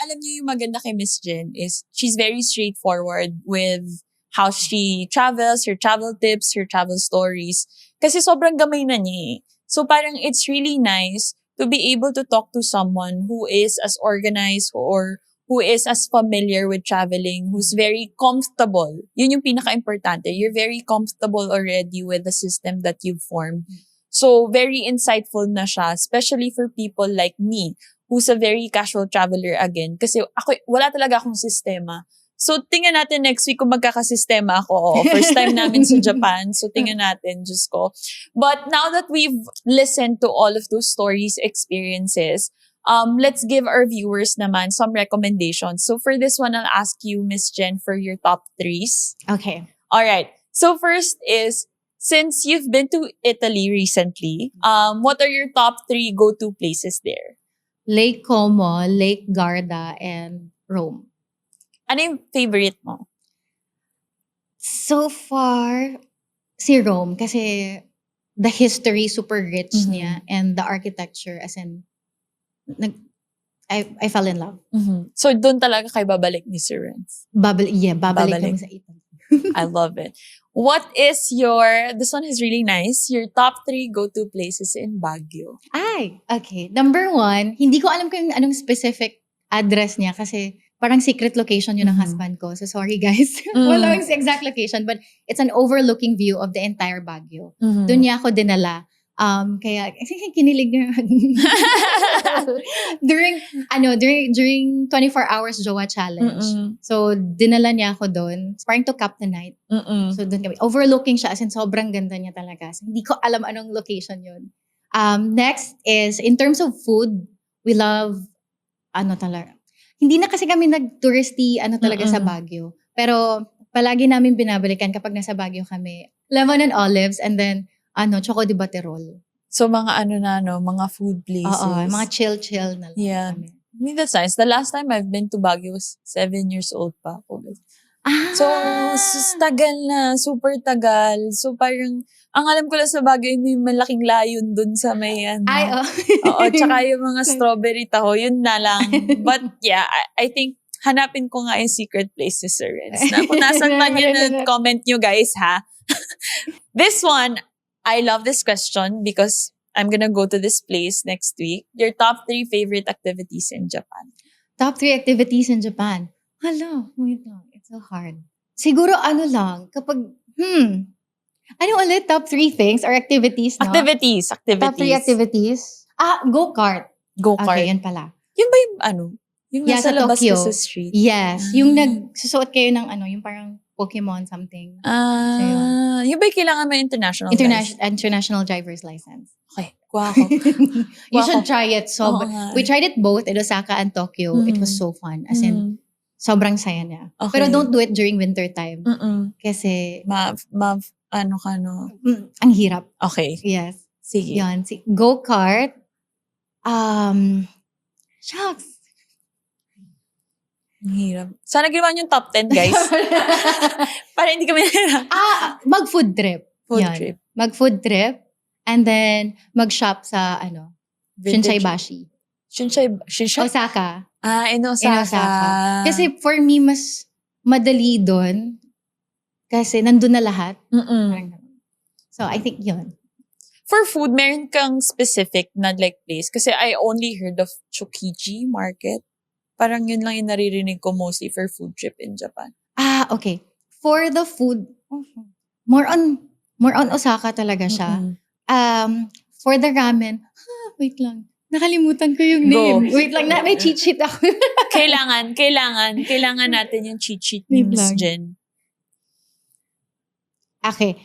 alam niyo yung maganda kay Miss Jen is she's very straightforward with how she travels, her travel tips, her travel stories. Kasi sobrang gamay na niya eh. So parang it's really nice to be able to talk to someone who is as organized or who is as familiar with traveling, who's very comfortable. Yun yung pinaka-importante. You're very comfortable already with the system that you've formed. So, very insightful na siya, especially for people like me, who's a very casual traveler again. Kasi ako, wala talaga akong sistema. So, tingnan natin next week kung magkakasistema ako. Oo, first time namin sa Japan. So, tingnan natin, Diyos ko. But now that we've listened to all of those stories, experiences, let's give our viewers naman some recommendations. So, for this one, I'll ask you, Miss Jen, for your top threes. Okay. All right. So, first is, since you've been to Italy recently, what are your top 3 go-to places there? Lake Como, Lake Garda, and Rome. Ano yung favorite mo? So far, si Rome. Kasi the history super rich niya and the architecture as in, I fell in love. So, doon talaga kayo babalik ni Sir Renz? Babalik kami sa Italy. I love it. What is this one is really nice, your top 3 go-to places in Baguio? Ay, okay. Number 1, hindi ko alam kung anong specific address niya kasi parang secret location yun ng husband ko. So sorry guys. Wala yung exact location but it's an overlooking view of the entire Baguio. Doon niya ako dinala. Kaya kinilig na during 24 hours Jowa challenge. So dinala niya ako doon. Parang to cap the night. So doon kami. Overlooking siya as in sobrang ganda niya talaga. So, hindi ko alam anong location yun. Next is in terms of food, we love talaga. Hindi na kasi kami nag-touristy talaga sa Baguio. Pero palagi namin binabalikan kapag nasa Baguio kami. Lemon and olives and then Choco de Baterol. So, mga mga food places. Oo, mga chill na lang. Yeah. I mean, that's nice. The last time I've been to Baguio was 7 years old pa ako. So, tagal na. Super tagal. So, parang, ang alam ko lang sa Baguio, may malaking layon dun sa may Oo, tsaka yung mga strawberry taho, yun na lang. But, yeah, I think, hanapin ko nga yung secret places, Sir Renz. Kung nasan man yun, comment nyo guys, ha? This one, I love this question because I'm gonna go to this place next week. Your top 3 favorite activities in Japan. Top 3 activities in Japan. Hala, wait lang. It's so hard. Siguro lang, kapag, ano ulit? Top 3 things or activities, no? Activities. Top 3 activities? Go-kart. Go-kart. Okay, yan pala. Yun ba yung yung nasa sa labas Tokyo. ka sa street? Yes. Yung nagsusuot kayo ng yung parang Pokemon something. Yung ba yung kailangan mo International driver's license. Okay, kuha ko. You should try it. We tried it both in Osaka and Tokyo. It was so fun. As in, sobrang saya niya. Okay. Pero don't do it during winter time. Kasi, ang hirap. Okay. Yes. Sige. Yan. Go-kart. Shucks. Ang hirap. Sana ginawa yung top 10, guys. Para hindi kami nahirap. Mag-food trip. Trip. Mag-food trip. And then, mag-shop sa, Shinsaibashi. Osaka? In Osaka. In Osaka. Kasi for me, mas madali doon. Kasi nandun na lahat. So, I think yun. For food, meron kang specific na place? Kasi I only heard of Chokiji Market. Parang yun lang yung naririnig ko mostly for food trip in Japan. Okay. For the food, more on Osaka talaga siya. For the ramen, wait lang. Nakalimutan ko yung name. Wait lang, may cheat sheet ako. Kailangan natin yung cheat sheet ni Miss Jen. Okay.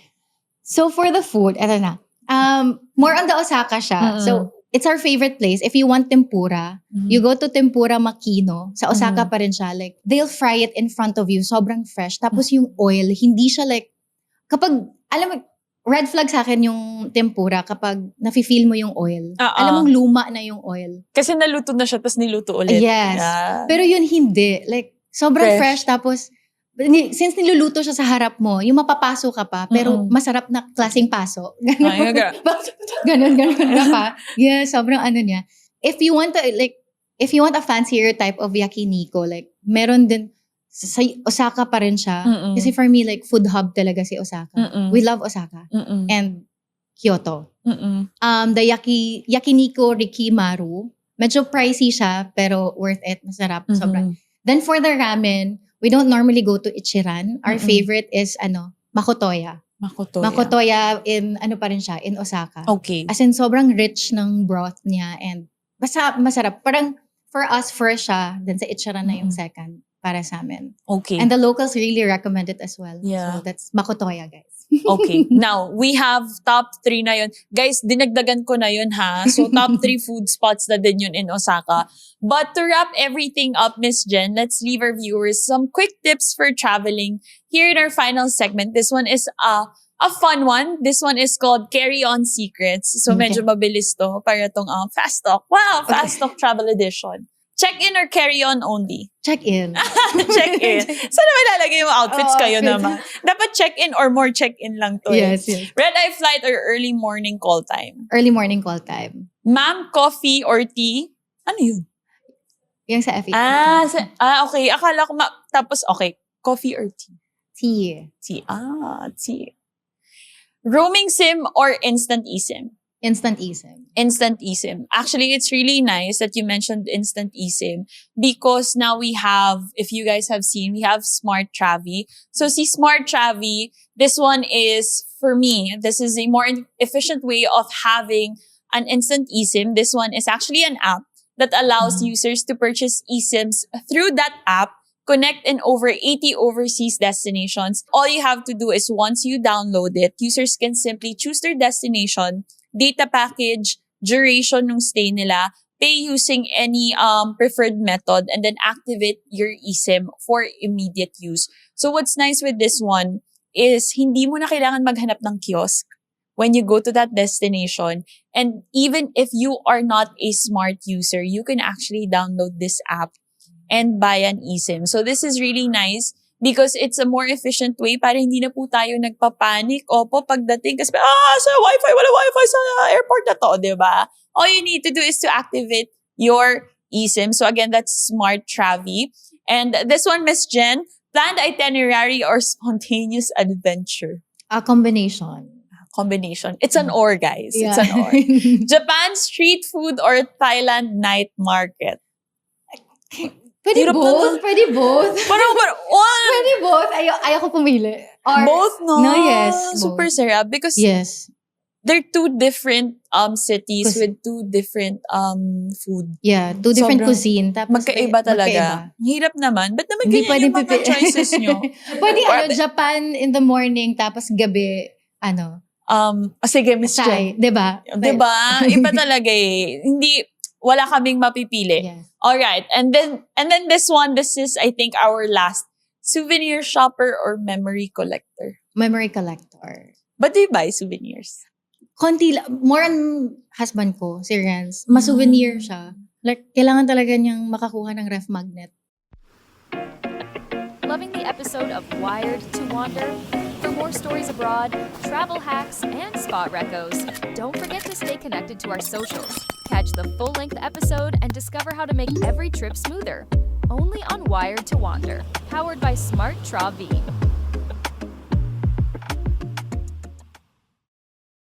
So for the food, eto na. More on the Osaka siya. So, it's our favorite place. If you want tempura, you go to Tempura Makino. Sa Osaka pa rin siya. Like, they'll fry it in front of you. Sobrang fresh. Tapos yung oil, hindi siya kapag, alam mo, red flag sa akin yung tempura kapag nafe-feel mo yung oil. Alam mong luma na yung oil. Kasi naluto na siya, tapos niluto ulit. Yes. Pero yun hindi. Sobrang fresh. Tapos, since niluluto siya sa harap mo, yung mapapasok ka pa, pero masarap na klaseng paso. Ganon ka pa. Yeah, sobrang niya. If you want to, if you want a fancier type of yakiniku, like, meron din, sa Osaka pa rin siya. Kasi for me, like, food hub talaga si Osaka. We love Osaka. And Kyoto. The yakiniku Rikimaru, medyo pricey siya, pero worth it. Masarap. Sobrang. Then for the ramen, we don't normally go to Ichiran. Our favorite is, Makotoya. Makotoya in, pa rin siya, in Osaka. Okay. As in, sobrang rich ng broth niya and basta masarap. Parang, for us, first siya, then sa Ichiran na yung second para sa amin. Okay. And the locals really recommend it as well. Yeah. So that's Makotoya, guys. Okay. Now, we have top 3 na yun. Guys, dinagdagan ko na yun ha. So, top 3 food spots na din yun in Osaka. But to wrap everything up, Miss Jen, let's leave our viewers some quick tips for traveling here in our final segment. This one is a fun one. This one is called Carry On Secrets. So, medyo mabilis to para tong Fast Talk. Wow, Fast Talk Travel Edition. Check-in or carry-on only? Check-in. Check-in. Saan naman lalagay yung outfits kayo naman? Dapat check-in or more check-in lang to. Yes. Red-eye flight or early morning call time? Early morning call time. Ma'am, coffee or tea? Ano yun? Yung sa FA. Okay. Akala ko tapos, okay. Coffee or tea? Tea. Tea. Roaming SIM or instant eSIM? Instant eSIM. Instant eSIM. Actually, it's really nice that you mentioned instant eSIM because now we have, if you guys have seen, we have Smart Travi. So see Smart Travi, this one is, for me, this is a more efficient way of having an instant eSIM. This one is actually an app that allows users to purchase eSIMs through that app, connect in over 80 overseas destinations. All you have to do is once you download it, users can simply choose their destination, data package, duration ng stay nila, pay using any preferred method, and then activate your eSIM for immediate use. So what's nice with this one is hindi mo na kailangan maghanap ng kiosk when you go to that destination. And even if you are not a smart user, you can actually download this app and buy an eSIM. So this is really nice because it's a more efficient way para hindi na po tayo nagpapanik. Opo, pagdating, kasi sa Wi-Fi, wala Wi-Fi sa airport na to, di ba? All you need to do is to activate your eSIM. So again, that's Smart Travi. And this one, Miss Jen, planned itinerary or spontaneous adventure? A combination. It's an or, guys. Yeah. It's an or. Japan street food or Thailand night market? Pwede both. Pwede both. Ayoko pumili. Or, both, no? No, yes. Super both. sarap because they're two different cities with two different food. Yeah, two different cuisine. Tapos magkaiba talaga. Hirap naman. Ba't naman ganyan yung mga choices nyo? Pwede Japan in the morning, tapos gabi, sige, Miss Jen. Diba? Iba talaga eh. Wala kaming mapipili. Yes. Alright. And then this one, this is, I think, our last. Souvenir shopper or memory collector? Memory collector. But do you buy souvenirs? Konti more on husband ko, si Renz. Mas-souvenir siya. Like, kailangan talaga niyang makakuha ng ref magnet. Loving the episode of Wired to Wander? For more stories abroad, travel hacks, and spot recos, don't forget to stay connected to our socials. Catch the full-length episode and discover how to make every trip smoother. Only on Wired to Wander, powered by Smart Travi.